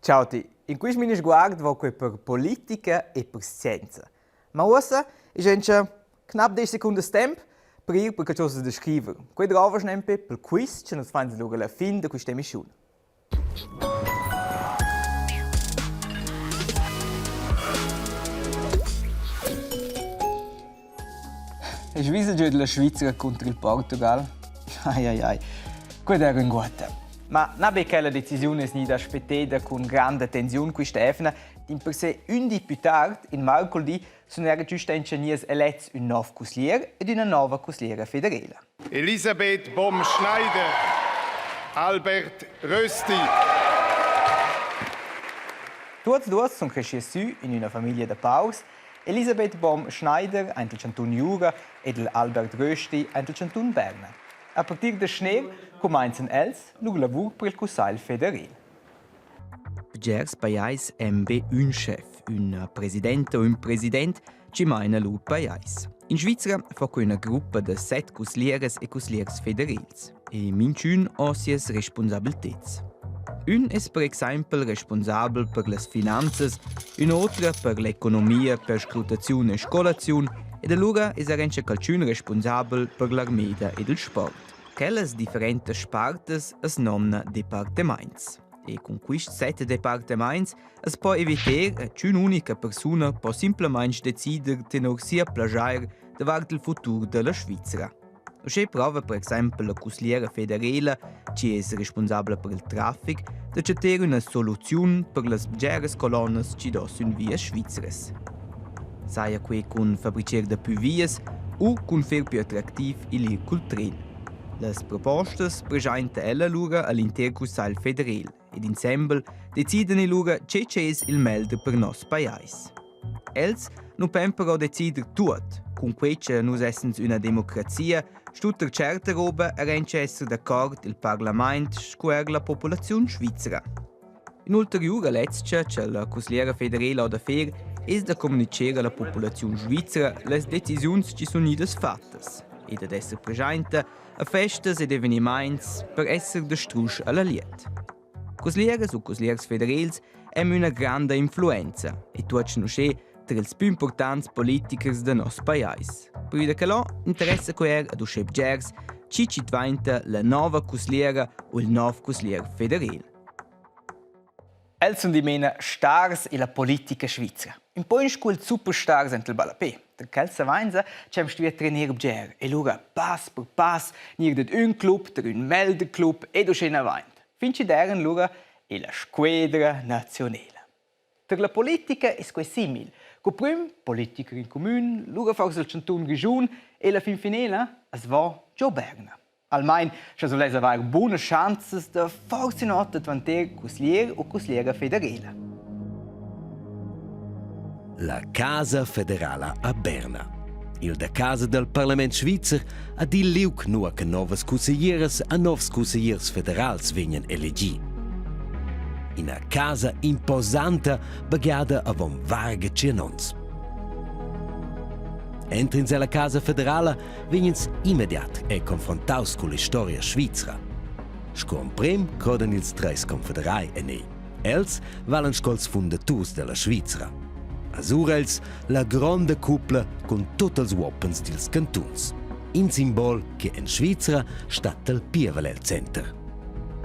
Ciao ti, in questo mini sguardo va qui per politica e per scienza. Ma ora è knapp 10 secondi tempo per ir per qualcosa da scrivere. Qui trovo sempre per quiz che ci fanno allora alla fine di questa emissione. E svisa giù della Svizzera contro il Portugal. Ai. Quella era in guata. Ma non è che la decisione è da aspettata con grande attenzione questa efna, in per sé un di più tardi, in mercoledì, sono giusto ingegneri eletti un nuovo consigliere ed una nuova consigliera federale. Elisabeth Bohm-Schneider, Albert Rösti. Tutti e due sono cresciuti in una famiglia da paus. Elisabeth Bohm-Schneider, ein Canton Jura, e Albert Rösti, ein Canton Berna. A partir de Schnee cominciano els il lavoro per il Consiglio federale. Gers paiais MB un chef, un presidente o un president ci maina l'ul paiais. In Svizzera fa una gruppa de 7 consiglieres e consigliers federals e minchun ha sies responsabilitets. Un è per esempio responsabile per le finanze, un altro per l'economia, per scrutazione e scolazione, ed allora è anche qualcuno responsabile per l'armata e il sport. Quelles differenti spartes es nomna departements. E con questi 7 departements es può evitare che un'unica persona può semplicemente decidere tenere sia plagiare davanti il futuro della Svizzera. C'è prova per esempio la consigliera federale, che è responsabile per il traffico, di cercare una soluzione per le maggiori colonne che dossano via svizzere. Saia qui con fabbricare da più vias o con fare più attrattivo il col treno. Le proposte presentano ella allora all'intero Consiglio federale ed insieme decidono allora che c'è il meglio per il nostro paese. Els non pensano decidere tutto, con cui noi siamo una democrazia, stutta certe robe arrange essere d'accordo il Parlamento con la popolazione svizzera. In ulteriore lezione che la consigliera federale ha da fare è di comunicare alla popolazione svizzera le decisioni che sono fatte e di essere presente a feste ed avvenimenti per essere distrutti alla lieta. Consiglieres o consigliers federals hanno una grande influenza e tutti conoscono tra i più importanti politici del nostro paese. Per che là interessa coer ad uscire gers ci diventa la nuova consigliera o il nuovo consigliere federale. Els sono di meno stars e la politica svizzera. In poi school superstars in il balapè. Der Kelsa Weinza c'è studiato trainare bger e allora pass per pass nier da un club, da un Meldeclub e do schena Wein. Finci deren allora è la squadra nazionale. Per la politica è quasi simile. Con prim politiker in comune, allora forse il canton region e la fin finale es va Gio Berna. Almein c'è sono avere buone chance di forse notte diventare consigliere o consigliera federale. La Casa Federale a Berna. Il da Casa del Parlamento Svizzer ha di liuk nur che novas consiglieres a novs consigliers federals vengono elegi. Una casa imposante bagada avon varga cianons. Entrins alla Casa Federale vengono immediat e confrontaus con la storia svizzera. Scom prim croden ils tres confederai e ne. Els valen scols fundaturs della Svizzera. Azurels la grande cuppla con tutti i wappens dils cantuns. In simbol che in Svizzera stat il Pievelel Center.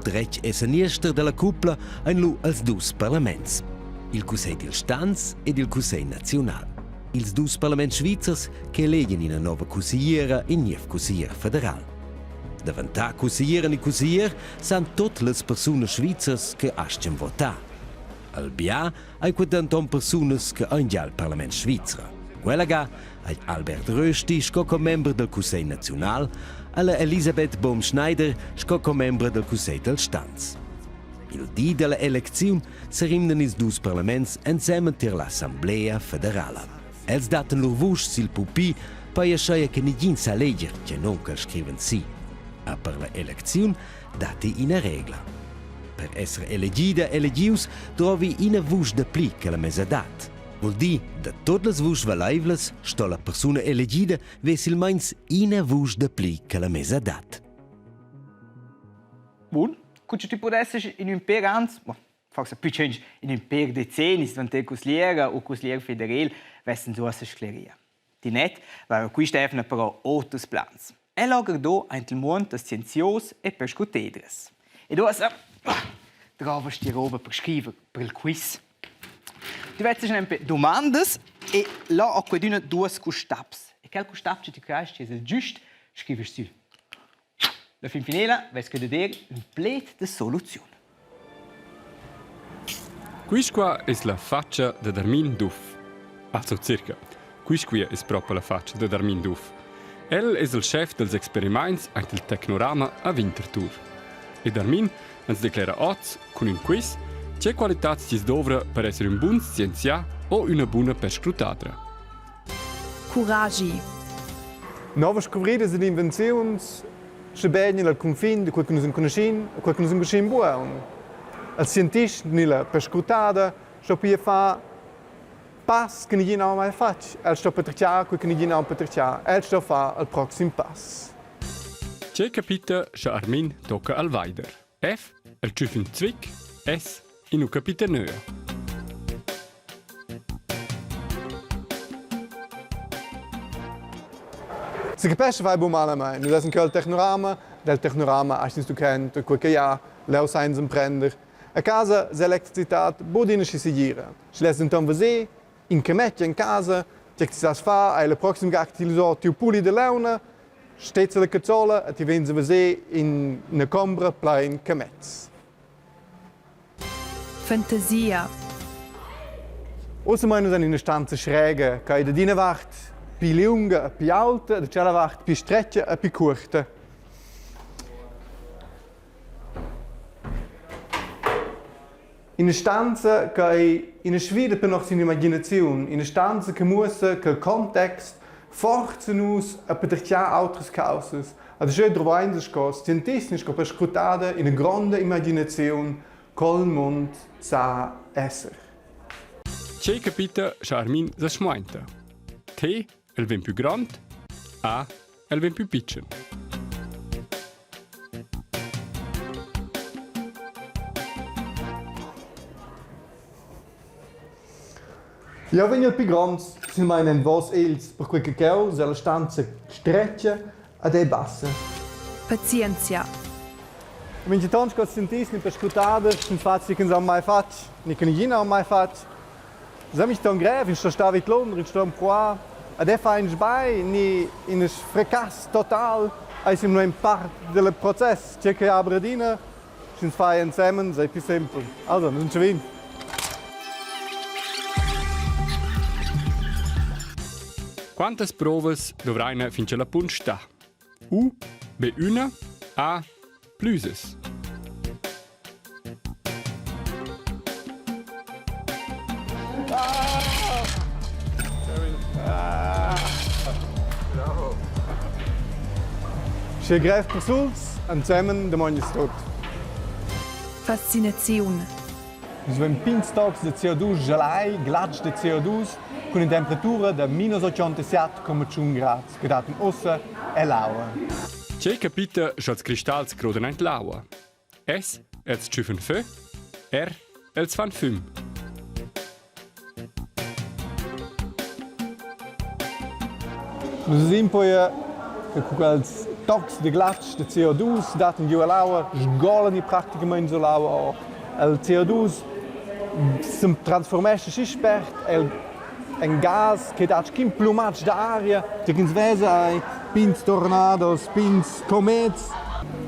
Drech e seniester della cuppla ein lu als dus parlaments. Il Cusei dil Stanz ed il Cusei Nazional. Ils dus parlaments svizzers che eleggen in una nuova consigliera e niev consiglier federal. Davantà consiglieren e consiglier san tutte le persone svizzers che ascen votar. Al BA hai quadanton personas che han già il Parlamento svizzera. Quella ga hai Albert Rösti, come membro del Consiglio Nazionale, alla Elisabeth Bohm-Schneider, come membro del Consiglio del Stanz. Il dì della elezione si rimnen i due parlamenti insieme per l'Assemblea federale. Els daten lor vusch sil pupi per scegliere che nessuno sa leggere, che non che scriven sì. A per l'elezione dati una regola. Per essere elegida elegius trovi una vusch de pli che la mesa dat. Vuol dire, da tutte le vusch valaivles, sto la persona elegida vesi almens una vusch de pli che la mesa dat. Bun, cucci ti potessi in un per ans, forse più in un per decenni, quando Cusliera o Cusliera Federal vessen so a scleria. Di net, va qui Stefano però outros plans. E lager do ein il mondo scienzios e perscutedres. E do trovas die roba per scrivere per il quiz. Tu vedi sempre domandas e là ho queduna due custaps. E quel custap che ti creis che è giusto, scrivi su. La fin finale, vedi che vedere un plet de soluzione. Quisqua è la faccia di Armin Duff. Also circa. Quisqua è proprio la faccia di Armin Duff. El è il chef dels experiments ant il Tecnorama a Winterthur. E Armin ens declara oggi, con un quiz, che qualità ci dovra per essere un buon scienzià o una buona perscrutadra. Curagi. Novas descobridas e invenções chegam ao confim de quel que nos conhecem e quel que nos conhecem bem. Os cientistas, nella perscrutada, estão a fazer passo que ninguém mais faz. Eles estão a perceber quel que ninguém mais percebe. Eles estão a fazer o próximo passo. Che capita che Armin tocca al Weider. F, el Tschüffen Zwick, S, in u capita nöa. Se capisce vai bom mal a mai. Nós temos o Tecnorama, del Tecnorama, acho que tu kennst, qualche jaar, leu science emprender. A casa, a eletricidade, bodina si seguira. Se les então fazer, in cametja in casa, che ti sas fa, ai la prossima che ti uso tiu puli de leuna, steht la cazzola e ti venzi fazer in una combra plain cametz. Fantasia. Außer meinen in einer Stanze schräge, che da dine wacht, più lunga e più alta, da c'è wacht più streccia e più corta. In einer Stanze che in einer Schwede per noch seine Imagination, in einer Stanze che muss che il Kontext forza nus a petercia altres causes. Ad schön drovain scos, cientistisch co perscrutada in una grande immaginazione col mond sa esser. Che capita che Armin sa schmuenta. T, el ven più grand, A, el ven più piccin. Ja, wenn ihr più grandi, sind meinen vos els, per quel che cheu, se la stanza streccia ad e bassa. Pazienza. Wenn ich tanz cos cientisti perscrutada, sind fazzi che non mai fatto, ni che non mai fatto. Se mich dann greve, in sto stavi Londra, in sto in Proa, ad e fa in sbai, ni in es fracas total, als im nur ein part del Prozess, che che abredina, sind fai insieme, sei più semplice. Also, non ci vin. Quantas provas dovraina finché la punt sta? U, B una, A, pluses. Se greift per Sulz, und zusammen der Mann ist tot. Faszination. So ein Pinstox de CO2 gelai, glatsch de CO2, con una temperatura di minus 87,1 gradi, che dà un'ossa e l'aua. Che capita che els cristalls croden ent l'aua. S, els tschüffen fö, R, els fan füm. Nos esempio che con quel tox de glatsch de CO2 dà un l'aua, sgolano praticamente l'aua. Il CO2 si trasforma si spert un gas che dà un plumage d'aria, che si vede ai pins tornados, pins comets.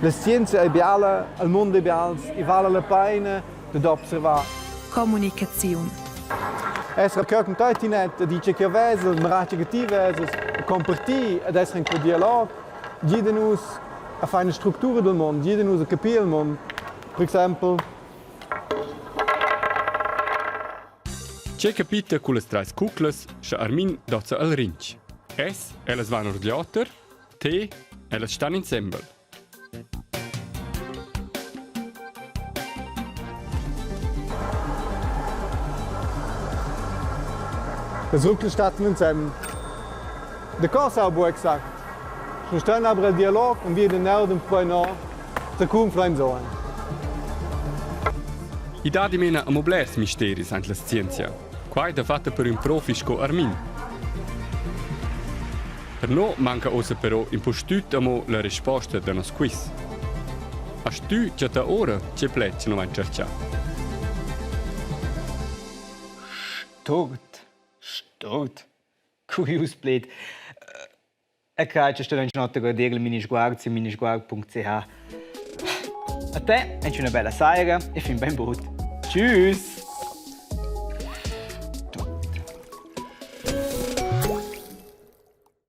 La scienza è bella, il mondo è bello, e vale la pena di osservare. Kommunikation. Essere che tutti net dice che vese, maraccia che ti vese, comparti ed essere in quel dialogo, giudica a fare una struttura del mondo, giudica a capire il mondo. Per esempio, Che capita con le trais cuclas che Armin dozza al rinch. S, ellas van orgliotter, T, ellas stan ensemble. das Rückel statt in Zem. Der Korsau wurde gesagt. Wir stellen aber einen Dialog und wir den Norden freuen noch, der Kuhn freuen sollen. I dati mena a moblers misteri ant la scienza. Quai da fatta per un profisco Armin. Per no manca osa però impostut amo la risposta da nos quiz. A stu già da ora c'è plec non van cercia. Stort. Curios blöd. C'è stata una nota a dire il minisguard su minisguard.ch. A te, una bella sera e fin ben brut. Tschüss!